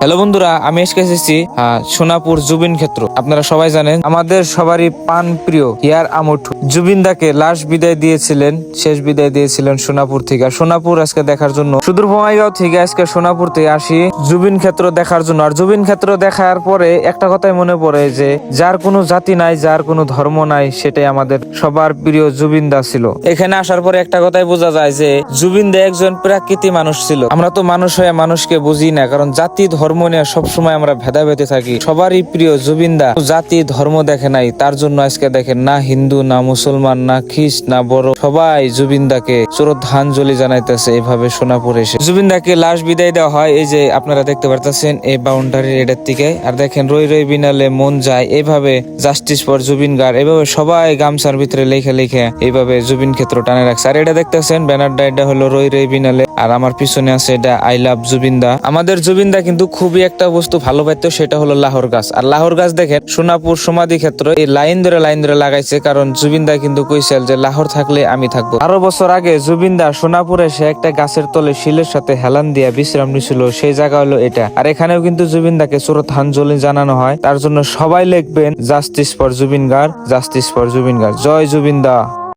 Hello বন্ধুরা, আমি আজকে এসেছি সোনাপুর জুবিন ক্ষেত্র। আপনারা সবাই জানেন আমাদের সবারই পান প্রিয় হিয়ার আমঠু জুবিন দাকে লাস্ট বিদায় দিয়েছিলেন, শেষ বিদায় দিয়েছিলেন সোনাপুর থেকে। আর সোনাপুর আজকে দেখার জন্য সুদূর বঙ্গাইগাঁও থেকে আজকে সোনাপুর থেকে আসি জুবিন ক্ষেত্র দেখার জন্য। আর জুবিন ক্ষেত্র দেখার পরে একটা কথাই মনে পড়ে যে যার কোনো জাতি নাই, যার কোনো ধর্ম নাই, সেটাই আমাদের সবার প্রিয় জুবিন দা ছিল। এখানে আসার পরে একটা কথাই বোঝা যায় যে জুবিন দা একজন প্রাকৃতি মানুষ ছিল। আমরা তো মানুষ হয়ে মানুষকে বুঝি না, কারণ জাতি ধর্ম নিয়ে সবসময় আমরা ভেদাভেদে থাকি। সবারই প্রিয় জুবিন দা জাতি ধর্ম দেখে নাই, তার জন্য আজকে দেখেন না হিন্দু, না মুসলমান, না খ্রিস্ট, না বড়, সবাই জুবিন দাকে শ্রদ্ধাঞ্জলি জানাইতেছে এভাবে সোনাপুরে এসে। জুবিন দাকে লাস্ট বিদায় দেওয়া হয় এই যে আপনারা দেখতে পারতেছেন এই বাউন্ডারির এটার দিকে। আর দেখেন রই রই বিনালে মন যায়, এইভাবে জাস্টিস ফর জুবিন গার, এভাবে সবাই গামছার ভিতরে লেখে লেখে এইভাবে জুবিন ক্ষেত্র টানে রাখছে। আর এটা দেখতেছেন ব্যানারটা, এটা হলো রই রই বিনালে, আর আমার পিছনে আছে এটা আই লাভ জুবিন দা। আমাদের জুবিন দা কিন্তু খুবই একটা বস্তু ভালো পাইতো, সেটা হলো লাহোর গাছ। আর লাহোর গাছ দেখেন সোনাপুর সমাধি ক্ষেত্র এই লাইন ধরে লাগাইছে, কারণ জুবিন দা কিন্তু কইছিল যে লাহোর থাকলে আমি থাকবো। 12 বছর আগে জুবিন দা সোনাপুরে এসে একটা গাছের তলে শিলের সাথে হেলান দিয়া বিশ্রাম নিছিল, সেই জায়গা হলো এটা। আর এখানেও কিন্তু জুবিন দাকে শ্রদ্ধাঞ্জলি জানানো হয়, তার জন্য সবাই লিখবেন জাস্টিস ফর জুবিন গার, জাস্টিস ফর জুবিন গার, জয় জুবিন দা।